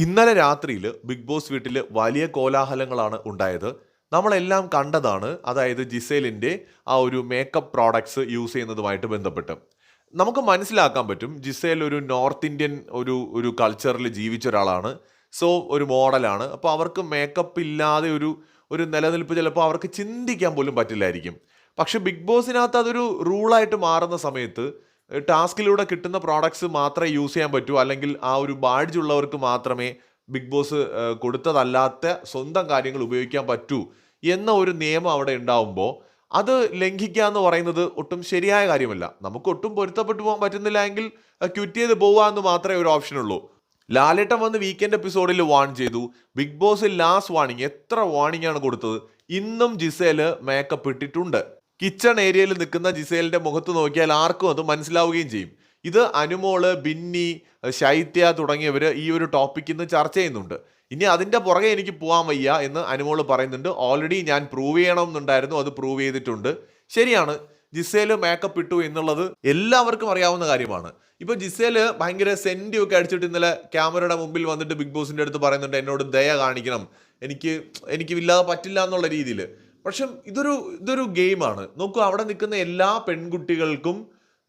ഇന്നലെ രാത്രിയിൽ big boss വീട്ടിൽ വലിയ കോലാഹലങ്ങളാണ് ഉണ്ടായത്. നമ്മളെല്ലാം കണ്ടതാണ്. അതായത് ജിസേലിൻ്റെ ആ ഒരു മേക്കപ്പ് പ്രോഡക്ട്സ് യൂസ് ചെയ്യുന്നതുമായിട്ട് ബന്ധപ്പെട്ട്. നമുക്ക് മനസ്സിലാക്കാൻ പറ്റും ജിസേൽ ഒരു നോർത്ത് ഇന്ത്യൻ ഒരു ഒരു കൾച്ചറിൽ ജീവിച്ച ഒരാളാണ്. സോ ഒരു മോഡലാണ്. അപ്പോൾ അവർക്ക് മേക്കപ്പ് ഇല്ലാതെ ഒരു ഒരു നിലനിൽപ്പ് ചിലപ്പോൾ അവർക്ക് ചിന്തിക്കാൻ പോലും പറ്റില്ലായിരിക്കും. പക്ഷെ ബിഗ് ബോസിനകത്ത് അതൊരു റൂളായിട്ട് മാറുന്ന സമയത്ത് ടാസ്കിലൂടെ കിട്ടുന്ന പ്രോഡക്ട്സ് മാത്രമേ യൂസ് ചെയ്യാൻ പറ്റൂ, അല്ലെങ്കിൽ ആ ഒരു ബാഡ്ജ് ഉള്ളവർക്ക് മാത്രമേ ബിഗ് ബോസ് കൊടുത്തതല്ലാത്ത സ്വന്തം കാര്യങ്ങൾ ഉപയോഗിക്കാൻ പറ്റൂ എന്ന ഒരു നിയമം അവിടെ ഉണ്ടാവുമ്പോൾ അത് ലംഘിക്കുക എന്ന് പറയുന്നത് ഒട്ടും ശരിയായ കാര്യമല്ല. നമുക്ക് ഒട്ടും പൊരുത്തപ്പെട്ടു പോകാൻ പറ്റുന്നില്ല എങ്കിൽ ക്വിറ്റ് ചെയ്ത് പോവുക എന്ന് മാത്രമേ ഒരു ഓപ്ഷൻ ഉള്ളൂ. ലാലേട്ടൻ വന്ന് വീക്കെൻഡ് എപ്പിസോഡിൽ വാൺ ചെയ്തു. ബിഗ് ബോസ് ലാസ്റ്റ് വാണിംഗ് എത്ര വാണിംഗ് ആണ് കൊടുത്തത്. ഇന്നും ജിസേല് മേക്കപ്പ് ഇട്ടിട്ടുണ്ട്. കിച്ചൺ ഏരിയയിൽ നിൽക്കുന്ന ജിസേലിന്റെ മുഖത്ത് നോക്കിയാൽ ആർക്കും അത് മനസ്സിലാവുകയും ചെയ്യും. ഇത് അനുമോള്, ബിന്നി, ശൈത്യ തുടങ്ങിയവർ ഈ ഒരു ടോപ്പിക് ഇന്ന് ചർച്ച ചെയ്യുന്നുണ്ട്. ഇനി അതിന്റെ പുറകെ എനിക്ക് പോകാൻ വയ്യ എന്ന് അനുമോള് പറയുന്നുണ്ട്. ഓൾറെഡി ഞാൻ പ്രൂവ് ചെയ്യണം എന്നുണ്ടായിരുന്നു, അത് പ്രൂവ് ചെയ്തിട്ടുണ്ട്. ശരിയാണ്, ജിസേല് മേക്കപ്പ് ഇട്ടു എന്നുള്ളത് എല്ലാവർക്കും അറിയാവുന്ന കാര്യമാണ്. ഇപ്പൊ ജിസേല് ഭയങ്കര സെന്റി ഒക്കെ അടിച്ചിട്ട് ഇന്നലെ ക്യാമറയുടെ മുമ്പിൽ വന്നിട്ട് ബിഗ് ബോസിന്റെ അടുത്ത് പറയുന്നുണ്ട്, എന്നോട് ദയ കാണിക്കണം, എനിക്ക് എനിക്ക് ഇല്ലാതെ പറ്റില്ല എന്നുള്ള രീതിയിൽ. പക്ഷെ ഇതൊരു ഗെയിമാണ്. നോക്കൂ, അവിടെ നിൽക്കുന്ന എല്ലാ പെൺകുട്ടികൾക്കും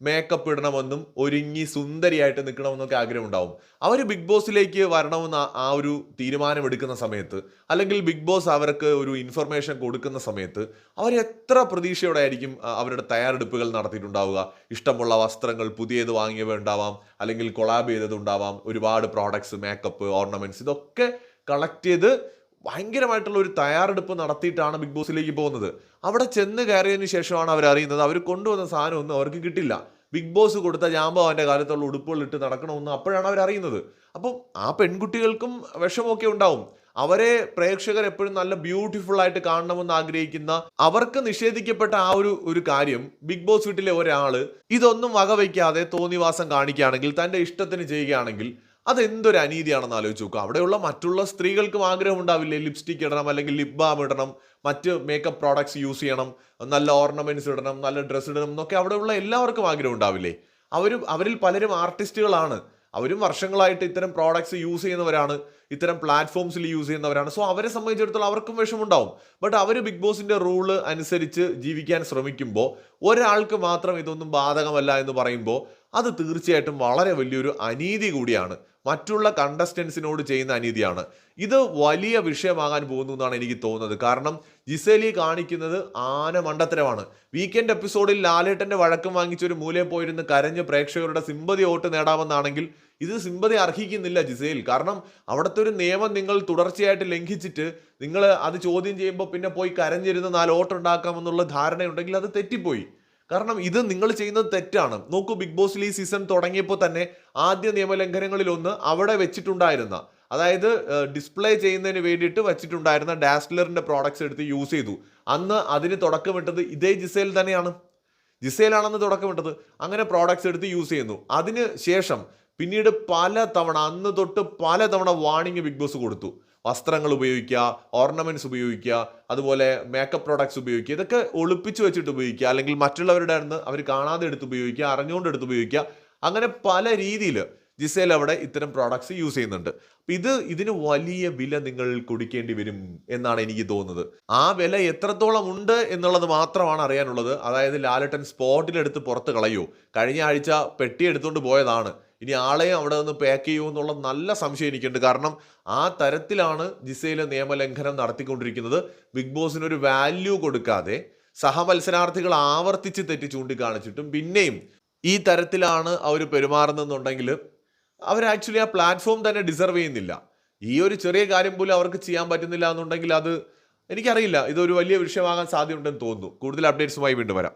മേക്കപ്പ് ഇടണമെന്നും ഒരുങ്ങി സുന്ദരിയായിട്ട് നിൽക്കണമെന്നൊക്കെ ആഗ്രഹം ഉണ്ടാവും. അവർ ബിഗ് ബോസിലേക്ക് വരണമെന്ന് ആ ഒരു തീരുമാനം എടുക്കുന്ന സമയത്ത്, അല്ലെങ്കിൽ ബിഗ് ബോസ് അവർക്ക് ഒരു ഇൻഫർമേഷൻ കൊടുക്കുന്ന സമയത്ത് അവർ എത്ര പ്രതീക്ഷയോടെ ആയിരിക്കും അവരുടെ തയ്യാറെടുപ്പുകൾ നടത്തിയിട്ടുണ്ടാവുക. ഇഷ്ടമുള്ള വസ്ത്രങ്ങൾ പുതിയത് വാങ്ങിയവ ഉണ്ടാവാം, അല്ലെങ്കിൽ കൊളാബ് ചെയ്തത് ഉണ്ടാവാം, ഒരുപാട് പ്രോഡക്ട്സ്, മേക്കപ്പ്, ഓർണമെന്റ്സ് ഇതൊക്കെ കളക്ട് ചെയ്ത് ഭയങ്കരമായിട്ടുള്ള ഒരു തയ്യാറെടുപ്പ് നടത്തിയിട്ടാണ് ബിഗ് ബോസിലേക്ക് പോകുന്നത്. അവിടെ ചെന്ന് കയറിയതിന് ശേഷമാണ് അവർ അറിയുന്നത് അവർ കൊണ്ടുവന്ന സാധനമൊന്നും അവർക്ക് കിട്ടില്ല. ബിഗ് ബോസ് കൊടുത്ത ജാമ്പവാന്റെ കാലത്തുള്ള ഉടുപ്പുകൾ ഇട്ട് നടക്കണമെന്ന് അപ്പോഴാണ് അവർ അറിയുന്നത്. അപ്പം ആ പെൺകുട്ടികൾക്കും വിഷമമൊക്കെ ഉണ്ടാവും. അവരെ പ്രേക്ഷകർ എപ്പോഴും നല്ല ബ്യൂട്ടിഫുൾ ആയിട്ട് കാണണമെന്ന് ആഗ്രഹിക്കുന്ന അവർക്ക് നിഷേധിക്കപ്പെട്ട ആ ഒരു കാര്യം ബിഗ് ബോസ് വീട്ടിലെ ഒരാള് ഇതൊന്നും വകവയ്ക്കാതെ തോന്നിവാസം കാണിക്കുകയാണെങ്കിൽ, തന്റെ ഇഷ്ടത്തിന് ചെയ്യുകയാണെങ്കിൽ അതെന്തൊരു അനീതിയാണെന്ന് ആലോചിച്ച് നോക്കുക. അവിടെയുള്ള മറ്റുള്ള സ്ത്രീകൾക്കും ആഗ്രഹം ഉണ്ടാവില്ലേ, ലിപ്സ്റ്റിക് ഇടണം, അല്ലെങ്കിൽ ലിപ് ബാം ഇടണം, മറ്റ് മേക്കപ്പ് പ്രോഡക്ട്സ് യൂസ് ചെയ്യണം, നല്ല ഓർണമെന്റ്സ് ഇടണം, നല്ല ഡ്രസ്സ് ഇടണം എന്നൊക്കെ അവിടെയുള്ള എല്ലാവർക്കും ആഗ്രഹം ഉണ്ടാവില്ലേ. അവരിൽ പലരും ആർട്ടിസ്റ്റുകളാണ്. അവരും വർഷങ്ങളായിട്ട് ഇത്തരം പ്രോഡക്ട്സ് യൂസ് ചെയ്യുന്നവരാണ്, ഇത്തരം പ്ലാറ്റ്ഫോംസിൽ യൂസ് ചെയ്യുന്നവരാണ്. സോ അവരെ സംബന്ധിച്ചിടത്തോളം അവർക്കും വിഷമുണ്ടാവും. ബട്ട് അവർ ബിഗ് ബോസിന്റെ റൂള് അനുസരിച്ച് ജീവിക്കാൻ ശ്രമിക്കുമ്പോൾ ഒരാൾക്ക് മാത്രം ഇതൊന്നും ബാധകമല്ല എന്ന് പറയുമ്പോൾ അത് തീർച്ചയായിട്ടും വളരെ വലിയൊരു അനീതി കൂടിയാണ്. മറ്റുള്ള കണ്ടസ്റ്റൻസിനോട് ചെയ്യുന്ന അനീതിയാണ്. ഇത് വലിയ വിഷയമാകാൻ പോകുന്നു എന്നാണ് എനിക്ക് തോന്നുന്നത്. കാരണം ജിസേലി കാണിക്കുന്നത് ആന മണ്ടത്തരമാണ്. വീക്കെൻഡ് എപ്പിസോഡിൽ ലാലേട്ടന്റെ വഴക്കം വാങ്ങിച്ച ഒരു മൂലയിൽ പോയിരുന്ന് കരഞ്ഞ് പ്രേക്ഷകരുടെ സിമ്പതി വോട്ട് നേടാമെന്നാണെങ്കിൽ ഇത് സിമ്പതി അർഹിക്കുന്നില്ല ജിസേൽ. കാരണം അവിടുത്തെ ഒരു നിയമം നിങ്ങൾ തുടർച്ചയായിട്ട് ലംഘിച്ചിട്ട് നിങ്ങൾ അത് ചോദ്യം ചെയ്യുമ്പോൾ പിന്നെ പോയി കരഞ്ഞിരുന്ന് 4 വോട്ട് ഉണ്ടാക്കാമെന്നുള്ള ധാരണയുണ്ടെങ്കിൽ അത് തെറ്റിപ്പോയി. കാരണം ഇത് നിങ്ങൾ ചെയ്യുന്നത് തെറ്റാണ്. നോക്കൂ, ബിഗ് ബോസിൽ ഈ സീസൺ തുടങ്ങിയപ്പോൾ തന്നെ ആദ്യ നിയമലംഘനങ്ങളിൽ ഒന്ന് അവിടെ വെച്ചിട്ടുണ്ടായിരുന്ന, അതായത് ഡിസ്പ്ലേ ചെയ്യുന്നതിന് വേണ്ടിയിട്ട് വെച്ചിട്ടുണ്ടായിരുന്ന ഡാസ്ലറിന്റെ പ്രോഡക്ട്സ് എടുത്ത് യൂസ് ചെയ്തു. അന്ന് അതിന് തുടക്കമിട്ടത് ഇതേ ജിസേൽ തന്നെയാണ്. ജിസേലാണെന്ന് തുടക്കമിട്ടത്. അങ്ങനെ പ്രോഡക്ട്സ് എടുത്ത് യൂസ് ചെയ്യുന്നു. അതിന് ശേഷം പിന്നീട് അന്ന് തൊട്ട് പല തവണ വാണിംഗ് ബിഗ് ബോസ് കൊടുത്തു. വസ്ത്രങ്ങൾ ഉപയോഗിക്കുക, ഓർണമെന്റ്സ് ഉപയോഗിക്കുക, അതുപോലെ മേക്കപ്പ് പ്രോഡക്ട്സ് ഉപയോഗിക്കുക, ഇതൊക്കെ ഒളിപ്പിച്ച് വെച്ചിട്ട് ഉപയോഗിക്കുക, അല്ലെങ്കിൽ മറ്റുള്ളവരുടെ അടുത്ത് അവർ കാണാതെ എടുത്ത് ഉപയോഗിക്കുക, അറിഞ്ഞുകൊണ്ട് എടുത്ത് ഉപയോഗിക്കുക. അങ്ങനെ പല രീതിയിൽ ജിസേൽ അവിടെ ഇത്തരം പ്രോഡക്ട്സ് യൂസ് ചെയ്യുന്നുണ്ട്. ഇതിന് വലിയ വില നിങ്ങൾ കൊടുക്കേണ്ടി വരും എന്നാണ് എനിക്ക് തോന്നുന്നത്. ആ വില എത്രത്തോളം ഉണ്ട് എന്നുള്ളത് മാത്രമാണ് അറിയാനുള്ളത്. അതായത് ലാലേട്ടൻ സ്പോട്ടിലെടുത്ത് പുറത്ത് കളയോ, കഴിഞ്ഞ ആഴ്ച പെട്ടി എടുത്തുകൊണ്ട് പോയതാണ്, ഇനി ആളെയും അവിടെ നിന്ന് പാക്ക് ചെയ്യുമോ എന്നുള്ള നല്ല സംശയം എനിക്കുണ്ട്. കാരണം ആ തരത്തിലാണ് ജിസേൽ നിയമലംഘനം നടത്തിക്കൊണ്ടിരിക്കുന്നത്. ബിഗ് ബോസിനൊരു വാല്യൂ കൊടുക്കാതെ സഹമത്സരാർത്ഥികൾ ആവർത്തിച്ച് തെറ്റി ചൂണ്ടിക്കാണിച്ചിട്ടും പിന്നെയും ഈ തരത്തിലാണ് അവർ പെരുമാറുന്നെന്നുണ്ടെങ്കിൽ അവർ ആക്ച്വലി ആ പ്ലാറ്റ്ഫോം തന്നെ ഡിസർവ് ചെയ്യുന്നില്ല. ഈ ഒരു ചെറിയ കാര്യം പോലും അവർക്ക് ചെയ്യാൻ പറ്റുന്നില്ല എന്നുണ്ടെങ്കിൽ അത് എനിക്കറിയില്ല, ഇതൊരു വലിയ വിഷയമാകാൻ സാധ്യതയുണ്ടെന്ന് തോന്നുന്നു. കൂടുതൽ അപ്ഡേറ്റ്സുമായി വീണ്ടും വരാം.